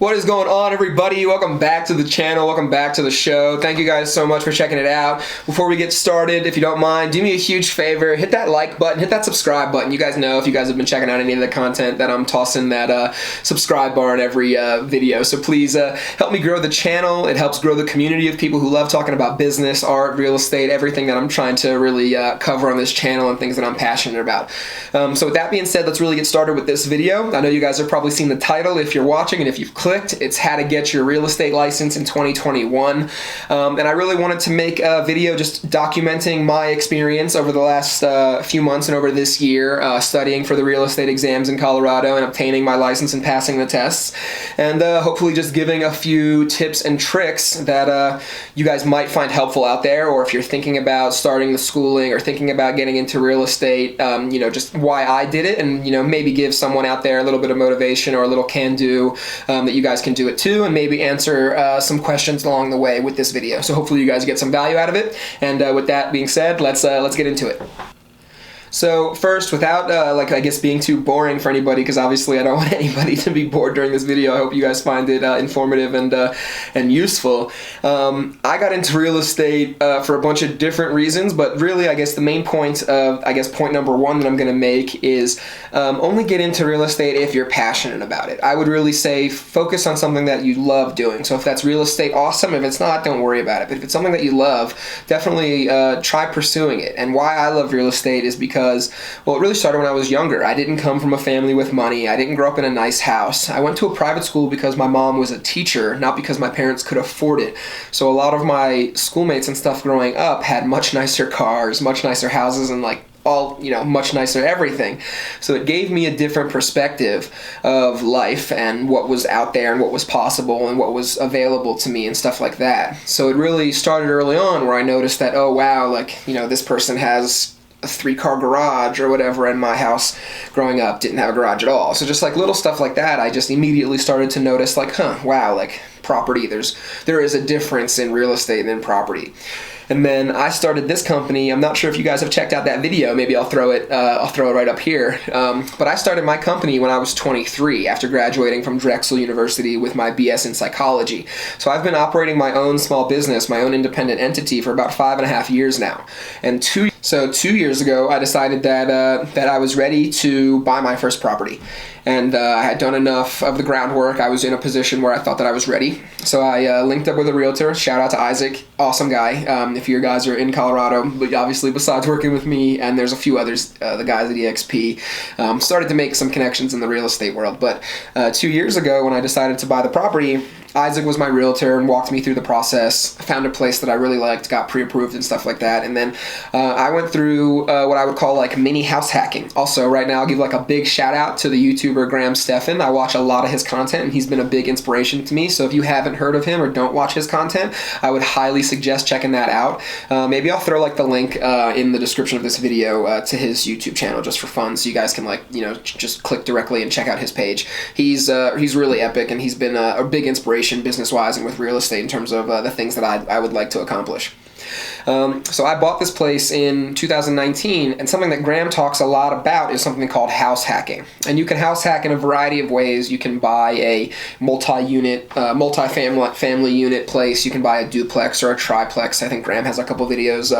What is going on, everybody? Welcome back to the channel. Welcome back to the show. Thank you guys so much for checking it out. Before we get started, if you don't mind, do me a huge favor. Hit that like button. Hit that subscribe button. You guys know, if you guys have been checking out any of the content, that I'm tossing that subscribe bar in every video. So please help me grow the channel. It helps grow the community of people who love talking about business, art, real estate, everything that I'm trying to really cover on this channel and things that I'm passionate about. So with that being said, let's really get started with this video. I know you guys have probably seen the title if you're watching, and if you've clicked, it's how to get your real estate license in 2021. And I really wanted to make a video just documenting my experience over the last few months and over this year studying for the real estate exams in Colorado and obtaining my license and passing the tests, and hopefully just giving a few tips and tricks that you guys might find helpful out there, or if you're thinking about starting the schooling or thinking about getting into real estate, just why I did it, and maybe give someone out there a little bit of motivation or a little can-do that you guys can do it too, and maybe answer some questions along the way with this video. So hopefully you guys get some value out of it. And with that being said, let's get into it. So first, without I guess being too boring for anybody, because obviously I don't want anybody to be bored during this video. I hope you guys find it informative and useful. I got into real estate for a bunch of different reasons, but really I guess the main point of, point number one that I'm going to make is only get into real estate if you're passionate about it. I would really say focus on something that you love doing. So if that's real estate, awesome. If it's not, don't worry about it. But if it's something that you love, definitely try pursuing it. And why I love real estate is because, well, it really started when I was younger. I didn't come from a family with money. I didn't grow up in a nice house. I went to a private school because my mom was a teacher, not because my parents could afford it. So a lot of my schoolmates and stuff growing up had much nicer cars, much nicer houses, and much nicer everything. So it gave me a different perspective of life and what was out there and what was possible and what was available to me and stuff like that. So it really started early on where I noticed that, oh wow, this person has a 3-car garage or whatever, and my house growing up didn't have a garage at all. So just little stuff like that, I just immediately started to notice wow, property, there is a difference in real estate than property. And then I started this company. I'm not sure if you guys have checked out that video. Maybe I'll throw it right up here. But I started my company when I was 23 after graduating from Drexel University with my BS in psychology. So I've been operating my own small business, my own independent entity, for about 5.5 years now. And 2 years ago, I decided that I was ready to buy my first property. And I had done enough of the groundwork. I was in a position where I thought that I was ready. So I linked up with a realtor. Shout out to Isaac. Awesome guy. If you guys are in Colorado, but obviously besides working with me, and there's a few others, the guys at EXP, started to make some connections in the real estate world. But 2 years ago, when I decided to buy the property, Isaac was my realtor and walked me through the process. I found a place that I really liked, got pre-approved and stuff like that. And then I went through what I would call mini house hacking. Also, right now, I'll give a big shout out to the YouTuber Graham Stephan. I watch a lot of his content, and he's been a big inspiration to me. So if you haven't heard of him or don't watch his content, I would highly suggest checking that out. Maybe I'll throw the link in the description of this video to his YouTube channel just for fun, so you guys can just click directly and check out his page. He's really epic, and he's been a big inspiration business-wise and with real estate in terms of the things that I would like to accomplish. So I bought this place in 2019, and something that Graham talks a lot about is something called house hacking. And you can house hack in a variety of ways. You can buy a multi-family unit place. You can buy a duplex or a triplex. I think Graham has a couple videos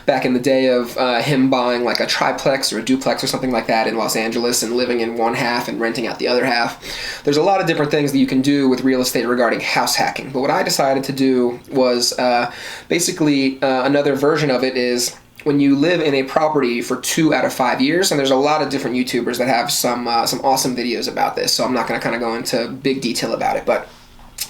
back in the day of him buying a triplex or a duplex or something like that in Los Angeles and living in one half and renting out the other half. There's a lot of different things that you can do with real estate regarding house hacking. But what I decided to do was basically another version of it is when you live in a property for 2 out of 5 years, and there's a lot of different YouTubers that have some awesome videos about this, so I'm not going to go into big detail about it, but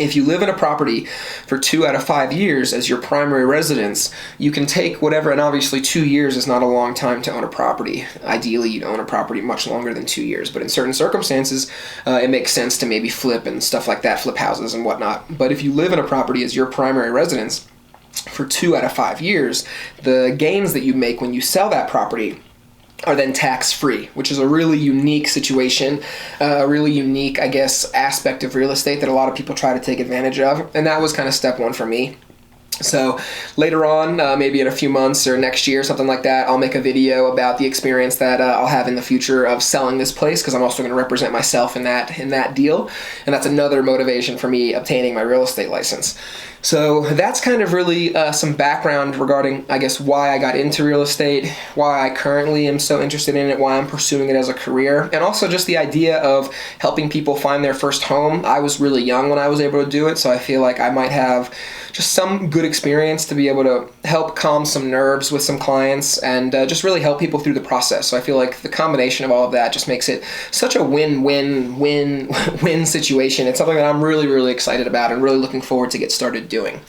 if you live in a property for 2 out of 5 years as your primary residence, you can take whatever, and obviously 2 years is not a long time to own a property. Ideally, you'd own a property much longer than 2 years, but in certain circumstances, it makes sense to maybe flip and stuff like that, flip houses and whatnot. But if you live in a property as your primary residence for 2 out of 5 years, the gains that you make when you sell that property are then tax-free, which is a really unique situation, a really unique, aspect of real estate that a lot of people try to take advantage of. And that was kind of step one for me. So later on, maybe in a few months or next year, something like that, I'll make a video about the experience that I'll have in the future of selling this place, because I'm also going to represent myself in that deal, and that's another motivation for me obtaining my real estate license. So that's kind of really some background regarding, I guess, why I got into real estate, why I currently am so interested in it, why I'm pursuing it as a career, and also just the idea of helping people find their first home. I was really young when I was able to do it, so I feel like I might have just some good experience to be able to help calm some nerves with some clients and just really help people through the process. So I feel like the combination of all of that just makes it such a win-win-win-win situation. It's something that I'm really, really excited about and really looking forward to get started doing.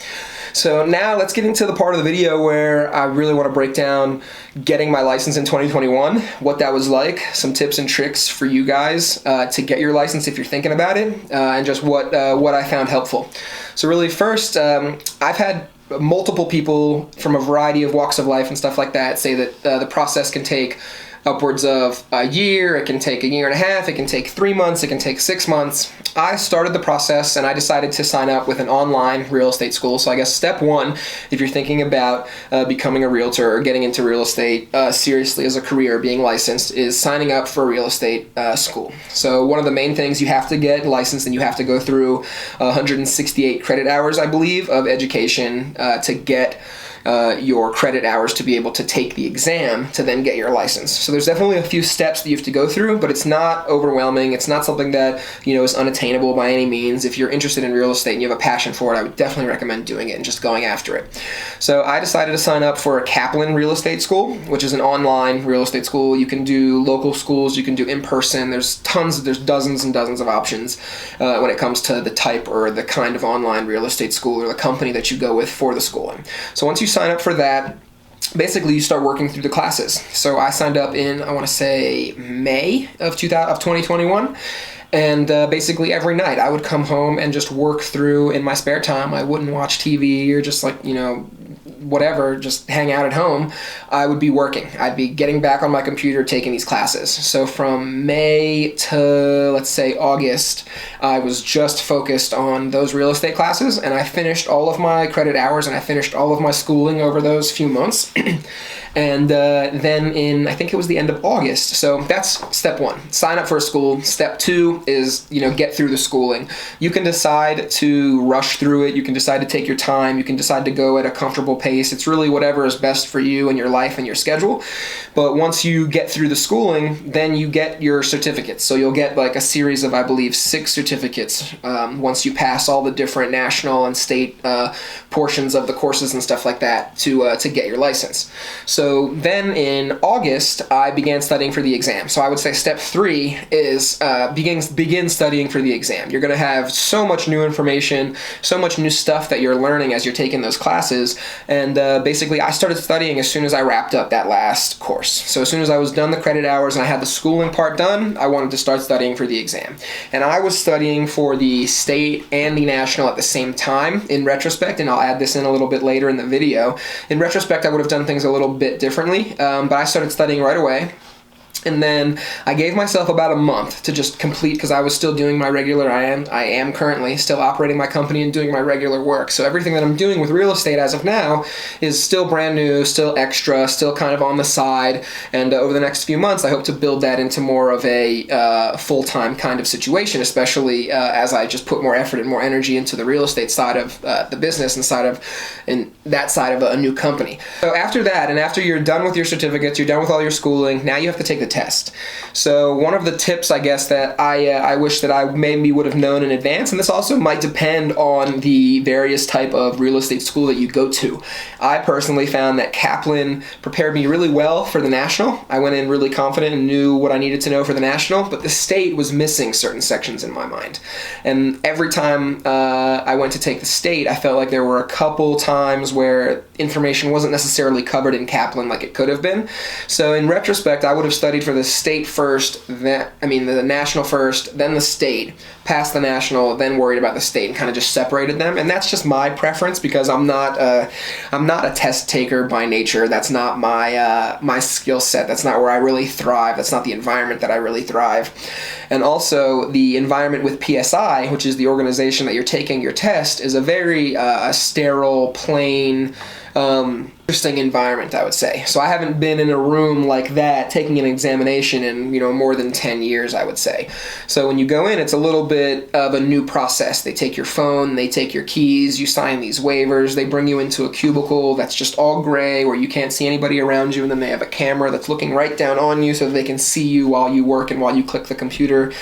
So now let's get into the part of the video where I really want to break down getting my license in 2021, what that was like, some tips and tricks for you guys to get your license if you're thinking about it, and just what I found helpful. So really first, I've had multiple people from a variety of walks of life and stuff like that say that the process can take upwards of a year, it can take a year and a half, it can take 3 months, it can take 6 months. I started the process and I decided to sign up with an online real estate school. So I guess step one, if you're thinking about becoming a realtor or getting into real estate seriously as a career, being licensed, is signing up for a real estate school. So one of the main things, you have to get licensed and you have to go through 168 credit hours, I believe, of education to get your credit hours to be able to take the exam to then get your license. So there's definitely a few steps that you have to go through, but it's not overwhelming. It's not something that, is unattainable by any means. If you're interested in real estate and you have a passion for it, I would definitely recommend doing it and just going after it. So I decided to sign up for a Kaplan Real Estate School, which is an online real estate school. You can do local schools, you can do in-person. There's dozens and dozens of options when it comes to the type or the kind of online real estate school or the company that you go with for the schooling. So once you sign up for that, basically you start working through the classes. So I signed up in, I want to say, May of 2021. And basically every night I would come home and just work through in my spare time. I wouldn't watch TV or just whatever, just hang out at home. I would be working. I'd be getting back on my computer, taking these classes. So from May to, let's say, August, I was just focused on those real estate classes, and I finished all of my credit hours and I finished all of my schooling over those few months. And then in, I think it was the end of August. So that's step one, sign up for a school. Step two is, get through the schooling. You can decide to rush through it. You can decide to take your time. You can decide to go at a comfortable pace. It's really whatever is best for you and your life and your schedule. But once you get through the schooling, then you get your certificates. So you'll get like a series of, I believe, 6 certificates once you pass all the different national and state portions of the courses and stuff like that to get your license. So then in August, I began studying for the exam. So I would say step 3 is begin studying for the exam. You're going to have so much new information, so much new stuff that you're learning as you're taking those classes. And basically, I started studying as soon as I wrapped up that last course. So as soon as I was done the credit hours and I had the schooling part done, I wanted to start studying for the exam. And I was studying for the state and the national at the same time. In retrospect, and I'll add this in a little bit later in the video, in retrospect, I would have done things a little bit differently, but I started studying right away. And then I gave myself about a month to just complete, because I was still doing my regular, I am currently still operating my company and doing my regular work. So everything that I'm doing with real estate as of now is still brand new, still extra, still kind of on the side. And over the next few months, I hope to build that into more of a full-time kind of situation, especially as I just put more effort and more energy into the real estate side of the business and that side of a new company. So after that, and after you're done with your certificates, you're done with all your schooling, now you have to take the test. So one of the tips, I guess, that I wish that I maybe would have known in advance, and this also might depend on the various type of real estate school that you go to. I personally found that Kaplan prepared me really well for the national. I went in really confident and knew what I needed to know for the national, but the state was missing certain sections in my mind. And every time I went to take the state, I felt like there were a couple times where information wasn't necessarily covered in Kaplan like it could have been. So in retrospect, I would have studied studied for the state first, the national first, then the state, passed the national, then worried about the state, and kind of just separated them. And that's just my preference because I'm not a test taker by nature. That's not my skill set. That's not where I really thrive. That's not the environment that I really thrive. And also the environment with PSI, which is the organization that you're taking your test, is a very sterile, plain, interesting environment, I would say. So I haven't been in a room like that taking an examination in, more than 10 years, I would say. So when you go in, it's a little bit of a new process. They take your phone, they take your keys, you sign these waivers, they bring you into a cubicle that's just all gray where you can't see anybody around you, and then they have a camera that's looking right down on you so that they can see you while you work and while you click the computer.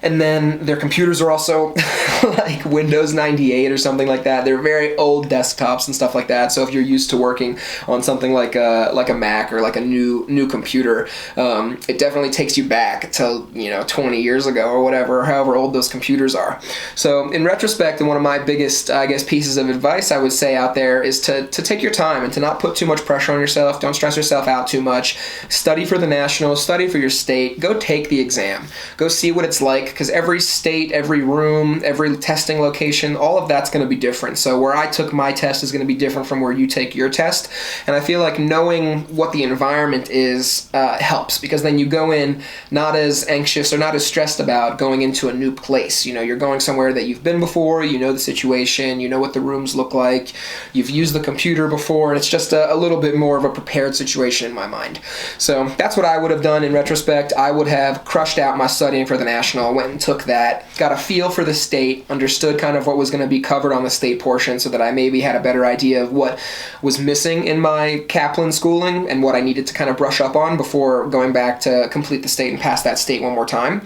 And then their computers are also like Windows 98 or something like that. They're very old desktops and stuff like that. So if you're used to working on something like a Mac or like a new computer, it definitely takes you back to 20 years ago or whatever, however old those computers are. So in retrospect, and one of my biggest, pieces of advice I would say out there is to take your time and to not put too much pressure on yourself. Don't stress yourself out too much. Study for the national, study for your state. Go take the exam. Go see what it's like. Because every state, every room, every testing location, all of that's going to be different. So where I took my test is going to be different from where you take your test. And I feel like knowing what the environment is helps, because then you go in not as anxious or not as stressed about going into a new place. You're going somewhere that you've been before, you know the situation, you know what the rooms look like, you've used the computer before, and it's just a little bit more of a prepared situation in my mind. So that's what I would have done in retrospect. I would have crushed out my studying for the national, went and took that, got a feel for the state, understood kind of what was going to be covered on the state portion so that I maybe had a better idea of what was missing in my Kaplan schooling and what I needed to kind of brush up on before going back to complete the state and pass that state one more time.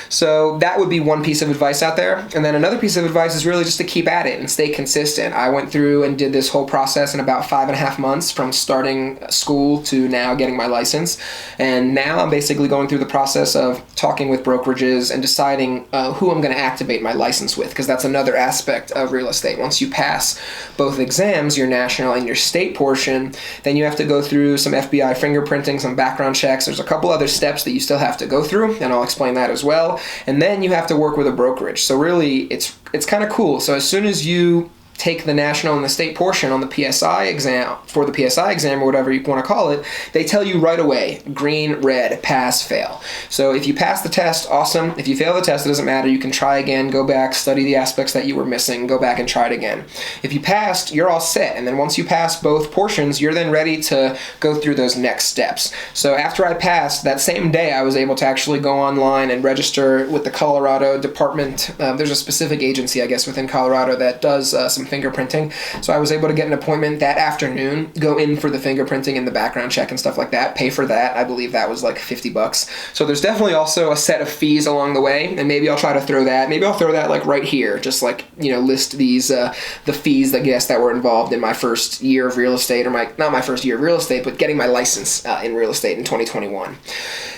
So that would be one piece of advice out there. And then another piece of advice is really just to keep at it and stay consistent. I went through and did this whole process in about 5.5 months from starting school to now getting my license. And now I'm basically going through the process of talking with brokerages and deciding who I'm going to activate my license with, because that's another aspect of real estate. Once you pass both exams, your national and your state portion, then you have to go through some FBI fingerprinting, some background checks. There's a couple other steps that you still have to go through, and I'll explain that as well. And then you have to work with a brokerage. So really, it's kind of cool. So as soon as you take the national and the state portion on the PSI exam, for the PSI exam or whatever you want to call it, they tell you right away, green, red, pass, fail. So if you pass the test, awesome. If you fail the test, it doesn't matter. You can try again, go back, study the aspects that you were missing, go back and try it again. If you passed, you're all set. And then once you pass both portions, you're then ready to go through those next steps. So after I passed, that same day, I was able to actually go online and register with the Colorado Department. There's a specific agency, I guess, within Colorado that does some fingerprinting. So I was able to get an appointment that afternoon, go in for the fingerprinting and the background check and stuff like that, pay for that. I believe that was like $50. So there's definitely also a set of fees along the way, and maybe I'll try to throw that. Maybe I'll throw that like right here, just like, list these, the fees, I guess, that were involved in my first year of real estate, or not my first year of real estate, but getting my license in real estate in 2021.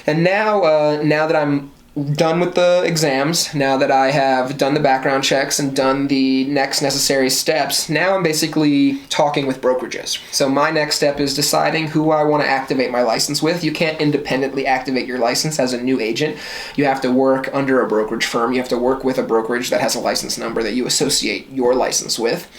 And now that I'm done with the exams, now that I have done the background checks and done the next necessary steps, now I'm basically talking with brokerages. So my next step is deciding who I want to activate my license with. You can't independently activate your license as a new agent. You have to work under a brokerage firm. You have to work with a brokerage that has a license number that you associate your license with.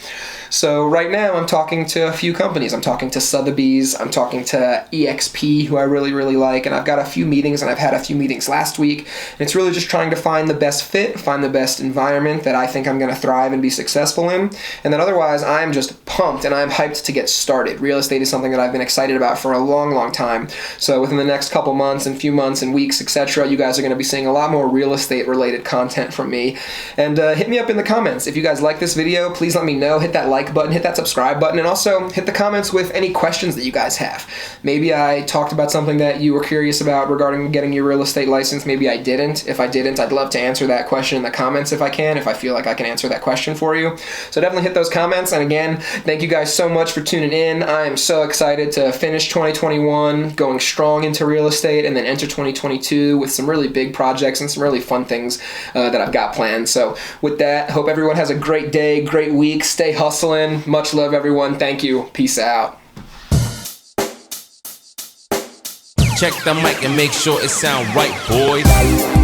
So right now I'm talking to a few companies. I'm talking to Sotheby's, I'm talking to EXP, who I really, really like, and I've got a few meetings, and I've had a few meetings last week, and it's really just trying to find the best fit, find the best environment that I think I'm going to thrive and be successful in, and then otherwise I'm just pumped and I'm hyped to get started. Real estate is something that I've been excited about for a long, long time, so within the next couple months and few months and weeks, etc., you guys are going to be seeing a lot more real estate related content from me, and hit me up in the comments. If you guys like this video, please let me know. Hit that like button, hit that subscribe button, and also hit the comments with any questions that you guys have. Maybe I talked about something that you were curious about regarding getting your real estate license. Maybe I didn't. If I didn't, I'd love to answer that question in the comments if I can, if I feel like I can answer that question for you. So definitely hit those comments. And again, thank you guys so much for tuning in. I am so excited to finish 2021 going strong into real estate and then enter 2022 with some really big projects and some really fun things that I've got planned. So with that, hope everyone has a great day, great week. Stay hustling. Much love, everyone. Thank you. Peace out. Check the mic and make sure it sound right, boys.